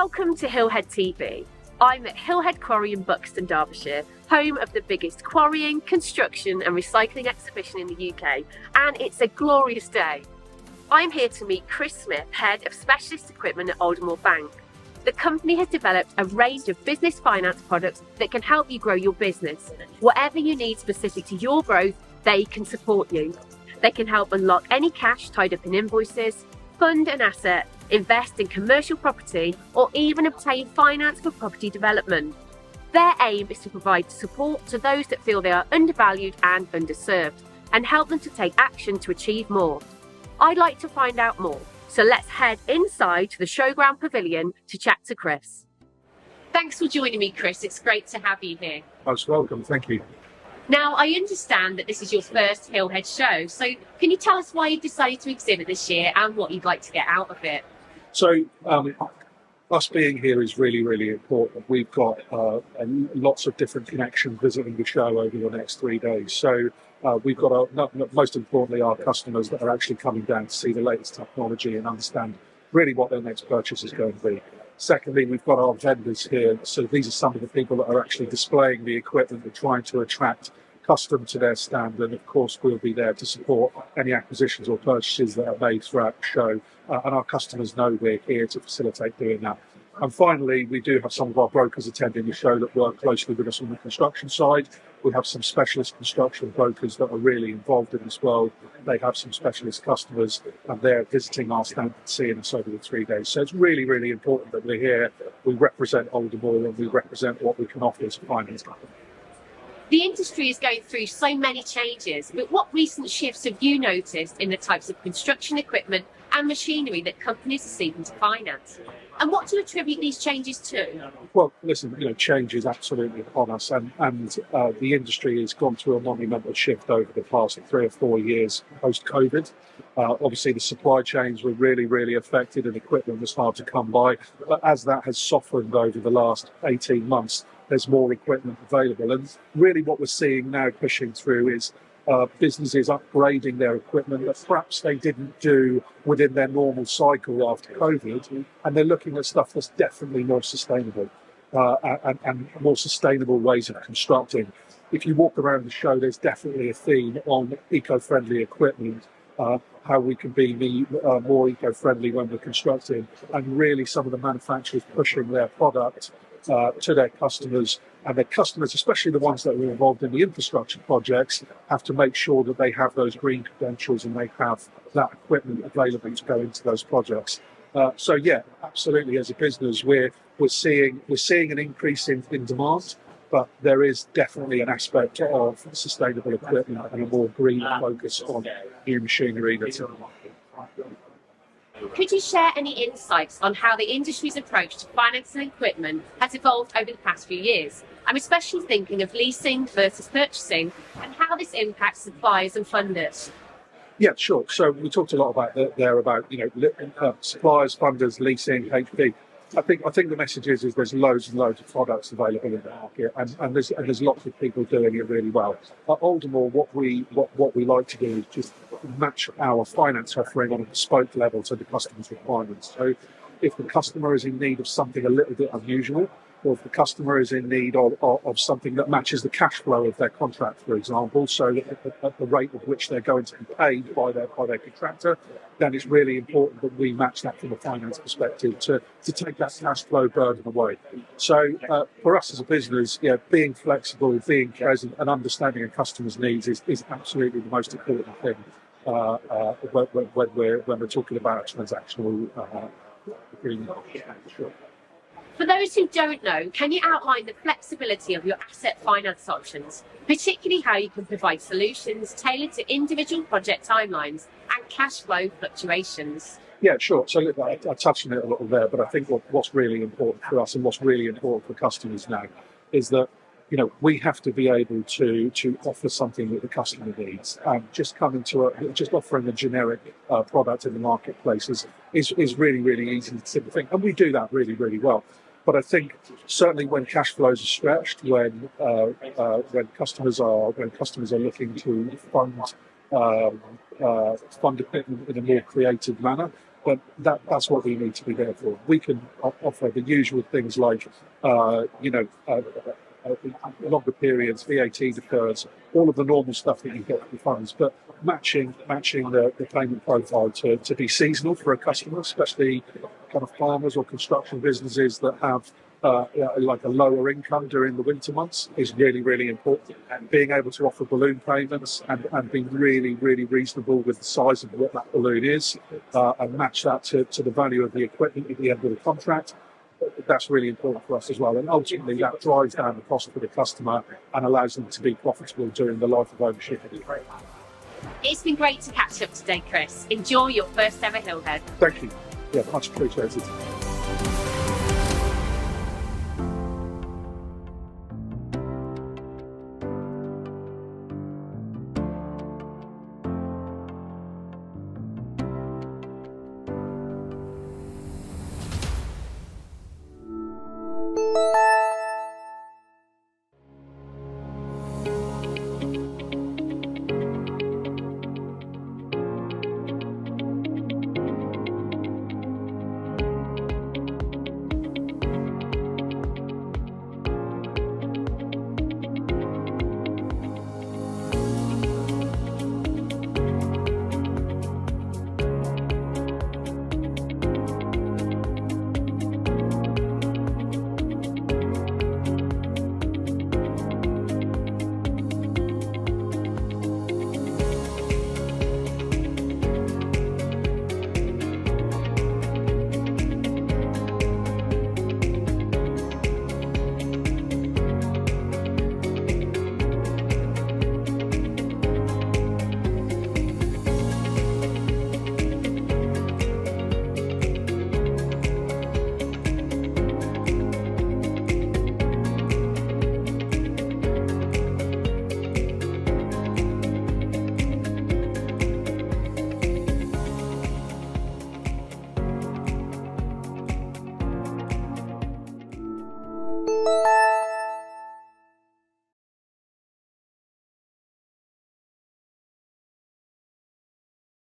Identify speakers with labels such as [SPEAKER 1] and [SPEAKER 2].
[SPEAKER 1] Welcome to Hillhead TV. I'm at Hillhead Quarry in Buxton, Derbyshire, home of the biggest quarrying, construction and recycling exhibition in the UK, and it's a glorious day. I'm here to meet Chris Smith, Head of Specialist Equipment at Aldermore Bank. The company has developed a range of business finance products that can help you grow your business. Whatever you need specific to your growth, they can support you. They can help unlock any cash tied up in invoices, fund an asset, invest in commercial property, or even obtain finance for property development. Their aim is to provide support to those that feel they are undervalued and underserved, and help them to take action to achieve more. I'd like to find out more, so let's head inside to the Showground Pavilion to chat to Chris. Thanks for joining me, Chris. It's great to have you here.
[SPEAKER 2] Most welcome, thank you.
[SPEAKER 1] Now, I understand that this is your first Hillhead show, so can you tell us why you decided to exhibit this year and what you'd like to get out of it?
[SPEAKER 2] So, us being here is really, really important. We've got lots of different connections visiting the show over the next 3 days. So, we've got, most importantly, our customers that are actually coming down to see the latest technology and understand really what their next purchase is going to be. Secondly, we've got our vendors here. So these are some of the people that are actually displaying the equipment and trying to attract custom to their stand, and of course we'll be there to support any acquisitions or purchases that are made throughout the show, and our customers know we're here to facilitate doing that. And finally, we do have some of our brokers attending the show that work closely with us on the construction side. We have some specialist construction brokers that are really involved in this world. They have some specialist customers and they're visiting our stand and seeing us over the 3 days. So it's really, really important that we're here. We represent Aldermore and we represent what we can offer as a finance company.
[SPEAKER 1] The industry is going through so many changes, but what recent shifts have you noticed in the types of construction equipment and machinery that companies are seeking to finance? And what do you attribute these changes to?
[SPEAKER 2] Well, listen, change is absolutely upon us, and the industry has gone through a monumental shift over the past 3 or 4 years post-COVID. Obviously, the supply chains were really, really affected and equipment was hard to come by. But as that has softened over the last 18 months, there's more equipment available. And really what we're seeing now pushing through is businesses upgrading their equipment that perhaps they didn't do within their normal cycle after COVID. And they're looking at stuff that's definitely more sustainable and more sustainable ways of constructing. If you walk around the show, there's definitely a theme on eco-friendly equipment, how we can be more eco-friendly when we're constructing, and really some of the manufacturers pushing their product to their customers, and their customers, especially the ones that are involved in the infrastructure projects, have to make sure that they have those green credentials and they have that equipment available to go into those projects. So yeah, absolutely. As a business, we're seeing an increase in demand, but there is definitely an aspect of sustainable equipment and a more green focus on new machinery that's in the market.
[SPEAKER 1] Could you share any insights on how the industry's approach to financing equipment has evolved over the past few years? I'm especially thinking of leasing versus purchasing and how this impacts suppliers and funders.
[SPEAKER 2] Yeah, sure. So we talked a lot about suppliers, funders, leasing, HP. I think the message is there's loads and loads of products available in the market, and there's lots of people doing it really well. At Aldermore, what we like to do is just match our finance offering on a bespoke level to the customer's requirements. So if the customer is in need of something a little bit unusual, or if the customer is in need of something that matches the cash flow of their contract, for example, so that at the rate at which they're going to be paid by their contractor, then it's really important that we match that from a finance perspective to take that cash flow burden away. So for us as a business, being flexible, being present and understanding a customer's needs is absolutely the most important thing when we're talking about a transactional agreement. Sure.
[SPEAKER 1] For those who don't know, can you outline the flexibility of your asset finance options, particularly how you can provide solutions tailored to individual project timelines and cash flow fluctuations?
[SPEAKER 2] Yeah, sure. So look, I touched on it a little there, but I think what's really important for us and what's really important for customers now is that we have to be able to offer something that the customer needs. Just offering a generic product in the marketplace is really, really easy to think, and we do that really, really well. But I think certainly when cash flows are stretched, when customers are looking to fund equipment in a more creative manner, but that's what we need to be there for. We can offer the usual things like, longer periods, VAT defers, all of the normal stuff that you get for funds, but matching the payment profile to be seasonal for a customer, especially kind of farmers or construction businesses that have like a lower income during the winter months is really, really important. And being able to offer balloon payments and be really, really reasonable with the size of what that balloon is and match that to the value of the equipment at the end of the contract, that's really important for us as well. And ultimately that drives down the cost for the customer and allows them to be profitable during the life of ownership.
[SPEAKER 1] It's been great to catch up today, Chris. Enjoy your first ever Hillhead.
[SPEAKER 2] Thank you. Yeah, much appreciated.